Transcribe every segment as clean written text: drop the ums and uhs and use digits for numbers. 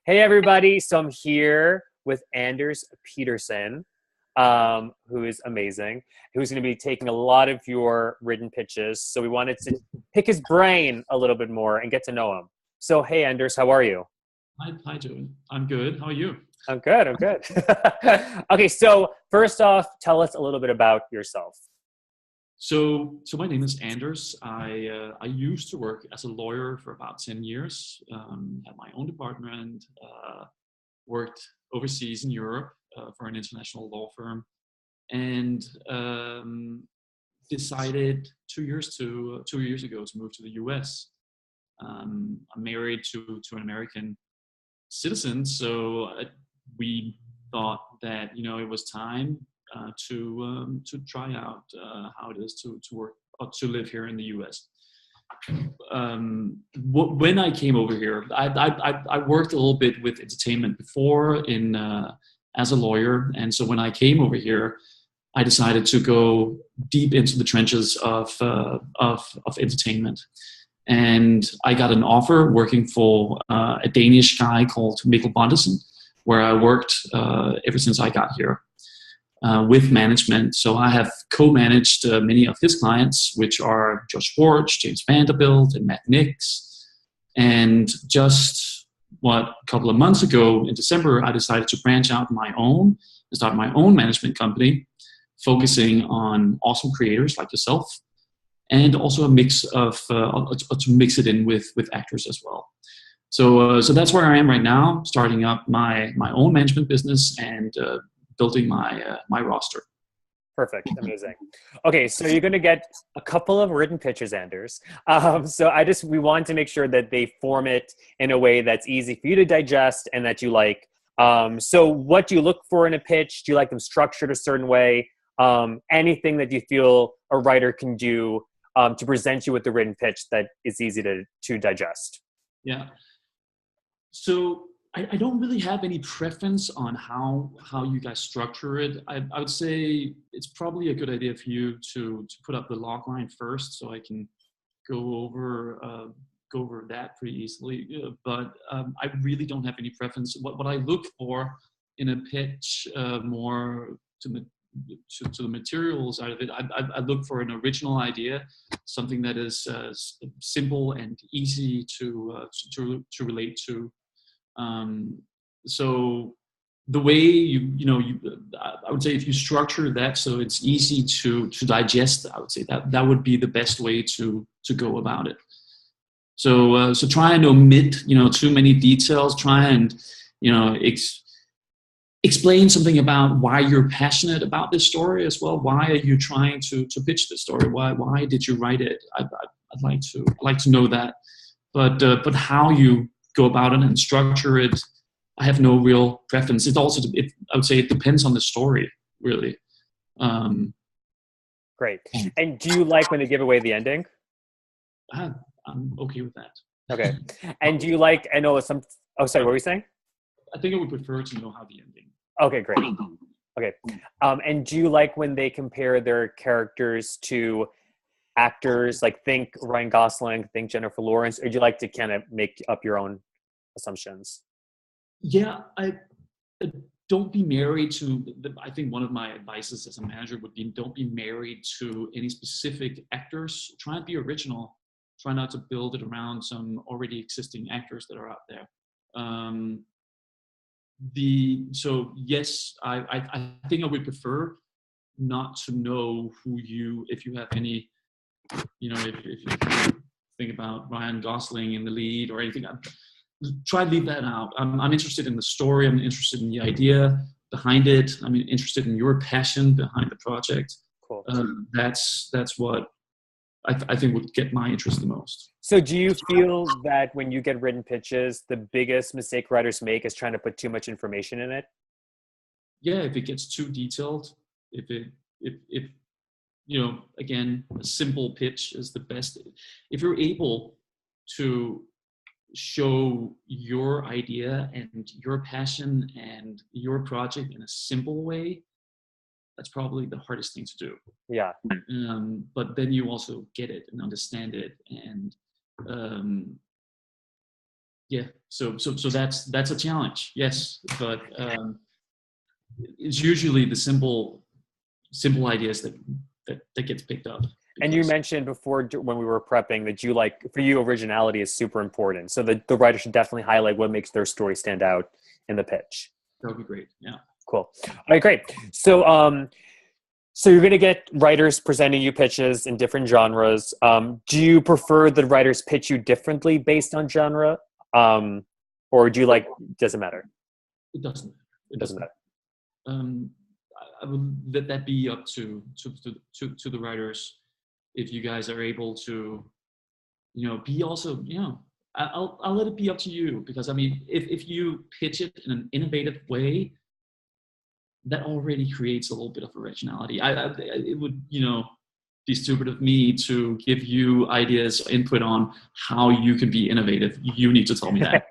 Hey everybody, so I'm here with Anders Pedersen, who is amazing, who's going to be taking a lot of your written pitches. So we wanted to pick his brain a little bit more and get to know him. So hey Anders, how are you? Hi, Joey. I'm good. How are you? I'm good. Okay, so first off, tell us a little bit about yourself. So my name is Anders. I used to work as a lawyer for about 10 years. Had my own department. Worked overseas in Europe for an international law firm, and decided 2 years ago to move to the U.S. I'm married to an American citizen, so we thought that it was time to try out how it is to work to live here in the U.S. When I came over here, I worked a little bit with entertainment before in as a lawyer, and so when I came over here, I decided to go deep into the trenches of entertainment. And I got an offer working for a Danish guy called Pedersen, where I worked ever since I got here with management. So I have co-managed many of his clients, which are Josh Schwartz, James Vanderbilt, and Matt Nix. And just a couple of months ago in December, I decided to branch out my own, to start my own management company, focusing on awesome creators like yourself, and also a mix of to mix it in with actors as well. So that's where I am right now, starting up my own management business and building my roster. Perfect. Amazing. Okay, so you're going to get a couple of written pitches, Anders. So we want to make sure that they form it in a way that's easy for you to digest and that you like. So what do you look for in a pitch? Do you like them structured a certain way? Anything that you feel a writer can do to present you with the written pitch that is easy to digest? Yeah. So I don't really have any preference on how you guys structure it. I would say it's probably a good idea for you to put up the log line first, so I can go over that pretty easily. But I really don't have any preference. What I look for in a pitch, more to the material side of it, I look for an original idea, something that is simple and easy to relate to. So the way I would say if you structure that so it's easy to digest, I would say that would be the best way to go about it. So try and omit too many details. Try and explain something about why you're passionate about this story as well. Why are you trying to pitch this story? Why did you write it? I'd like to know that. But how you go about it and structure it, I have no real preference. I would say it depends on the story, really. Great. And do you like when they give away the ending? I'm okay with that. Okay. And do you like, oh, sorry, what were you saying? I think I would prefer to know how the ending. Okay, great. Okay. And do you like when they compare their characters to actors, like think Ryan Gosling, think Jennifer Lawrence, or do you like to kind of make up your own assumptions? Yeah, I don't be married to. I think one of my advices as a manager would be don't be married to any specific actors. Try and be original. Try not to build it around some already existing actors that are out there. So yes, I think I would prefer not to know if you have any, if you think about Ryan Gosling in the lead or anything, try to leave that out. I'm interested in the story. I'm interested in the idea behind it. I'm interested in your passion behind the project. Cool. That's what I think would get my interest the most. So do you feel that when you get written pitches, the biggest mistake writers make is trying to put too much information in it? Yeah, if it gets too detailed, if again, a simple pitch is the best. If you're able to show your idea and your passion and your project in a simple way, that's probably the hardest thing to do. Yeah. But then you also get it and understand it, and yeah. So that's a challenge. Yes, but it's usually the simple ideas that gets picked up And you because mentioned before when we were prepping that you like, for you, originality is super important. So the writer should definitely highlight what makes their story stand out in the pitch. that would be great. Yeah. Cool. All right, great. So you're going to get writers presenting you pitches in different genres. Do you prefer the writers pitch you differently based on genre? Or do you like, doesn't matter? It doesn't matter. It Doesn't doesn't matter. matter. I would let that be up to the writers. If you guys are able to, be also, I'll let it be up to you because I mean, if you pitch it in an innovative way, that already creates a little bit of originality. It would, be stupid of me to give you ideas, input on how you can be innovative. You need to tell me that.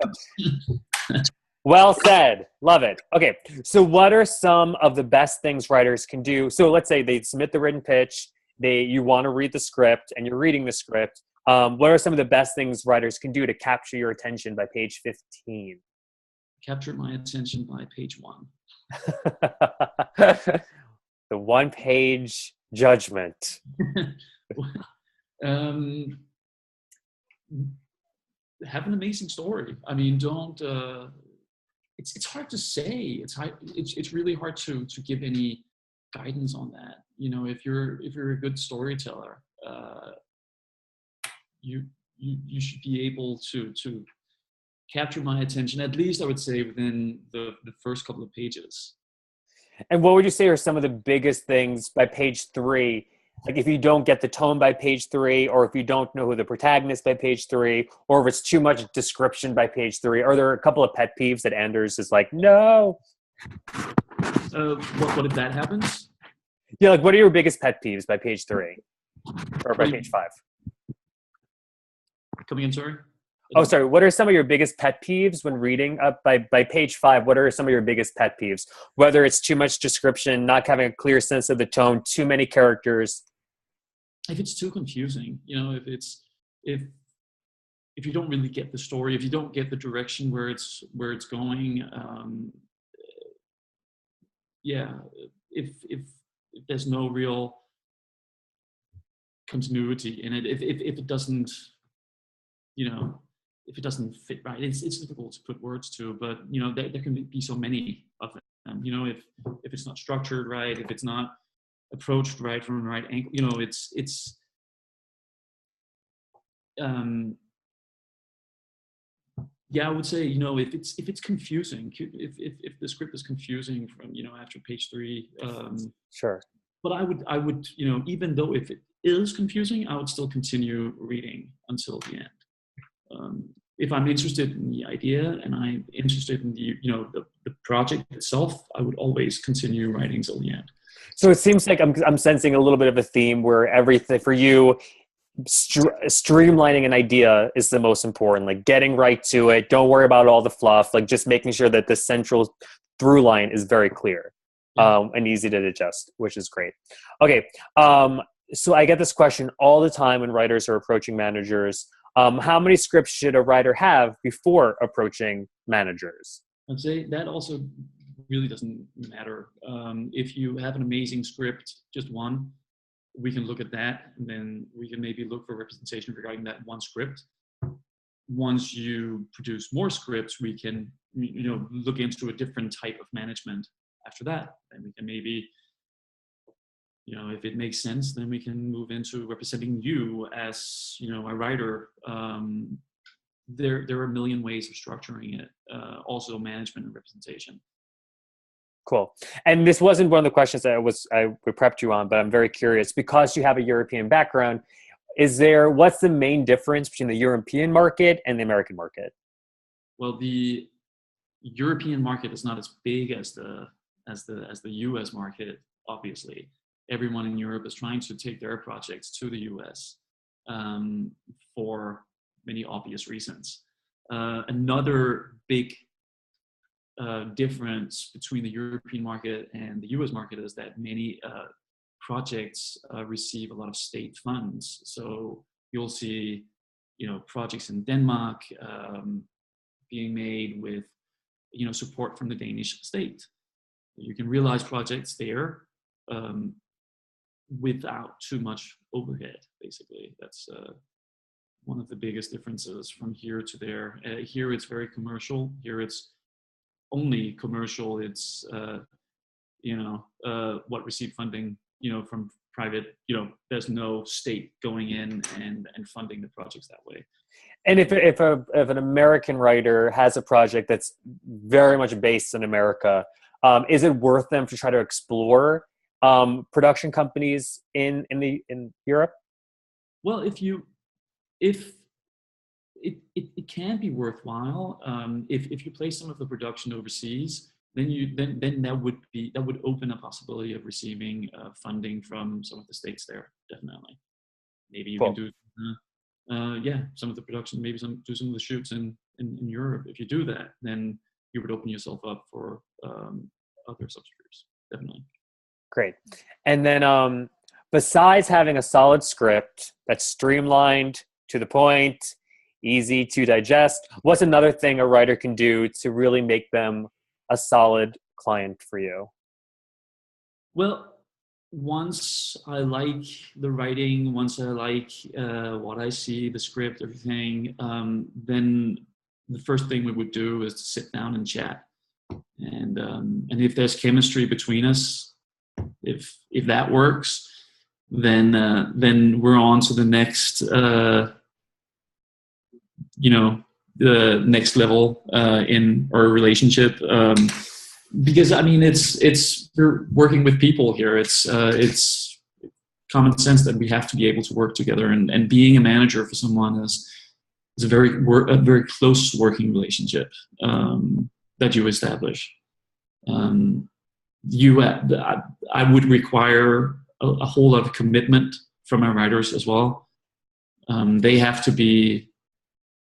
Well said. Love it. Okay. So what are some of the best things writers can do? So let's say they submit the written pitch, you want to read the script and you're reading the script. What are some of the best things writers can do to capture your attention by page 15? Capture my attention by page 1. The one-page judgment. Have an amazing story. I mean, don't. It's hard to say. It's really hard to give any guidance on that. If you're a good storyteller, you should be able to capture my attention. At least I would say within the first couple of pages. And what would you say are some of the biggest things by page 3? Like if you don't get the tone by page 3, or if you don't know who the protagonist by page 3, or if it's too much description by page 3, are there a couple of pet peeves that Anders is like, no? What if that happens? Yeah, like what are your biggest pet peeves by page 3 or by page 5? Coming in, sorry? Oh, sorry. What are some of your biggest pet peeves when reading up by page 5? What are some of your biggest pet peeves? Whether it's too much description, not having a clear sense of the tone, too many characters. If it's too confusing, if you don't really get the story, if you don't get the direction where it's going, yeah, if there's no real continuity in it, if it doesn't, if it doesn't fit right, it's difficult to put words to, but there can be so many of them. If it's not structured right, if it's not approached right from the right angle, it's yeah, I would say, if it's confusing, if the script is confusing from, after page 3, Sure. but I would, even though if it is confusing, I would still continue reading until the end. If I'm interested in the idea and I'm interested in the project itself, I would always continue writing till the end. So it seems like I'm sensing a little bit of a theme where everything for you, streamlining an idea is the most important, like getting right to it. Don't worry about all the fluff, like just making sure that the central through line is very clear, and easy to digest, which is great. Okay. So I get this question all the time when writers are approaching managers. How many scripts should a writer have before approaching managers? I'd say that also really doesn't matter. If you have an amazing script, just one, we can look at that, and then we can maybe look for representation regarding that one script. Once you produce more scripts, we can look into a different type of management after that, and we can maybe, if it makes sense, then we can move into representing you as a writer. There are a million ways of structuring it, also management and representation. Cool. And this wasn't one of the questions that we prepped you on, but I'm very curious because you have a European background. What's the main difference between the European market and the American market? Well, the European market is not as big as the US market. Obviously, everyone in Europe is trying to take their projects to the US, for many obvious reasons. Another big difference between the European market and the US market is that many projects receive a lot of state funds. So you'll see, projects in Denmark, being made with, support from the Danish state. You can realize projects there without too much overhead. Basically, that's one of the biggest differences from here to there. Here it's very commercial. Here it's only commercial. It's what received funding, from private. There's no state going in and funding the projects that way. And if an American writer has a project that's very much based in America, is it worth them to try to explore production companies in Europe? Well, if it can be worthwhile, if you place some of the production overseas, then that would open a possibility of receiving funding from some of the states there. Definitely, maybe you can do some of the production, maybe do some of the shoots in Europe. If you do that, then you would open yourself up for other subscriptors. Definitely. Great. And then besides having a solid script that's streamlined, to the point, easy to digest, what's another thing a writer can do to really make them a solid client for you? Well, once I like the writing, once I like what I see, the script, everything, then the first thing we would do is to sit down and chat. And if there's chemistry between us, if that works, then we're on to the next the next level in our relationship, because I mean it's we're working with people here. It's common sense that we have to be able to work together, and being a manager for someone is a very close working relationship that you establish. I would require a whole lot of commitment from our writers as well. They have to be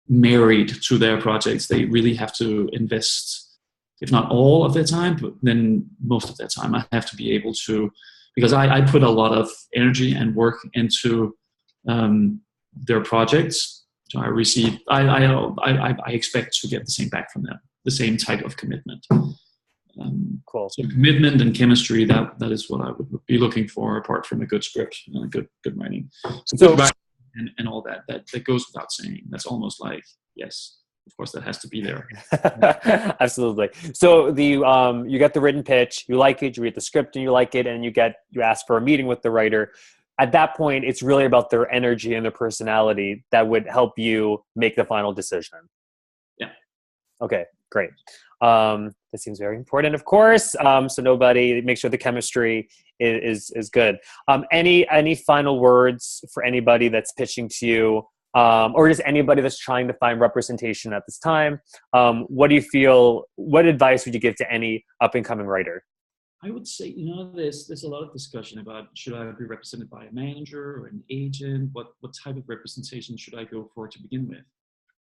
married to their projects. They really have to invest, if not all of their time, but then most of their time. I have to be able to, because I put a lot of energy and work into their projects. So I expect to get the same back from them, the same type of commitment. Cool. So commitment and chemistry, that is what I would be looking for, apart from a good script and a good writing. So good writing and all that goes without saying. That's almost like, yes, of course that has to be there. Absolutely. So you get the written pitch, you like it, you read the script and you like it, and you ask for a meeting with the writer. At that point, it's really about their energy and their personality that would help you make the final decision. Yeah. Okay, great. That seems very important, of course. So make sure the chemistry is good. Any final words for anybody that's pitching to you, or just anybody that's trying to find representation at this time? What advice would you give to any up and coming writer? I would say, there's a lot of discussion about, should I be represented by a manager or an agent? What type of representation should I go for to begin with?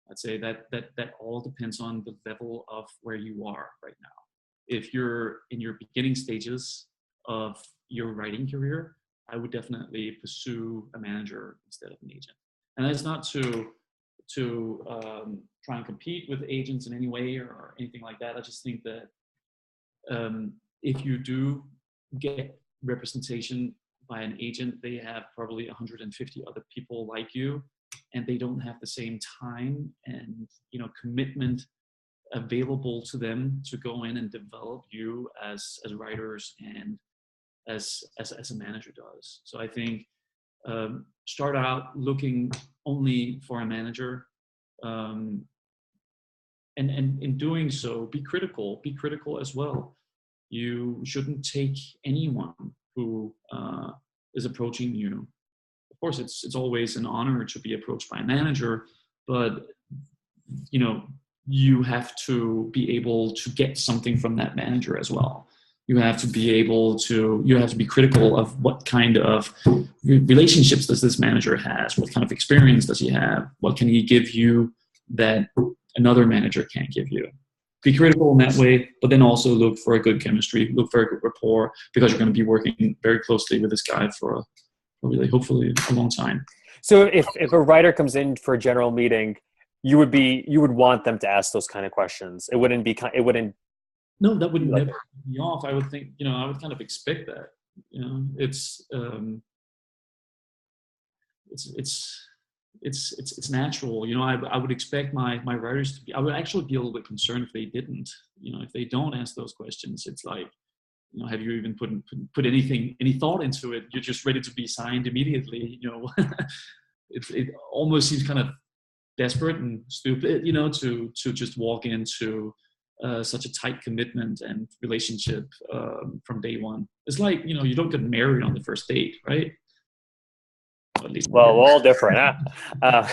I'd say that all depends on the level of where you are right now. If you're in your beginning stages of your writing career, I would definitely pursue a manager instead of an agent. And that's not to try and compete with agents in any way or anything like that. I just think that if you do get representation by an agent, they have probably 150 other people like you, and they don't have the same time and commitment available to them to go in and develop you as writers and as a manager does. So I think start out looking only for a manager, and in doing so, be critical as well. You shouldn't take anyone who is approaching you. Of course, it's always an honor to be approached by a manager, but you have to be able to get something from that manager as well. You have to be critical of what kind of relationships does this manager has, what kind of experience does he have, what can he give you that another manager can't give you. Be critical in that way, but then also look for a good chemistry, look for a good rapport, because you're going to be working very closely with this guy for hopefully a long time. So if a writer comes in for a general meeting, you would want them to ask those kind of questions. It wouldn't be it wouldn't No, that would be like never put me off. I would think, I would kind of expect that. It's natural. I would expect my writers to be. I would actually be a little bit concerned if they didn't. If they don't ask those questions, it's like, have you even put any thought into it? You're just ready to be signed immediately. It almost seems kind of desperate and stupid, to just walk into such a tight commitment and relationship from day one. It's like, you don't get married on the first date, right? At least, well, we're all different, huh?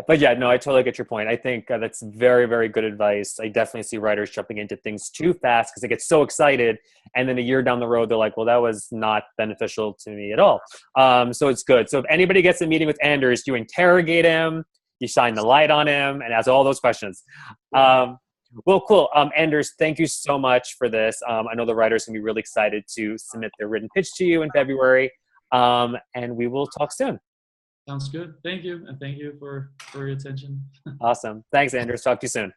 But yeah, no, I totally get your point. I think that's very, very good advice. I definitely see writers jumping into things too fast because they get so excited, and then a year down the road, they're like, "Well, that was not beneficial to me at all." So it's good. So if anybody gets a meeting with Anders, you interrogate him, you shine the light on him, and ask all those questions. Well, cool. Anders, thank you so much for this. I know the writers can be really excited to submit their written pitch to you in February. And we will talk soon. Sounds good. Thank you. And thank you for your attention. Awesome. Thanks, Anders. Talk to you soon.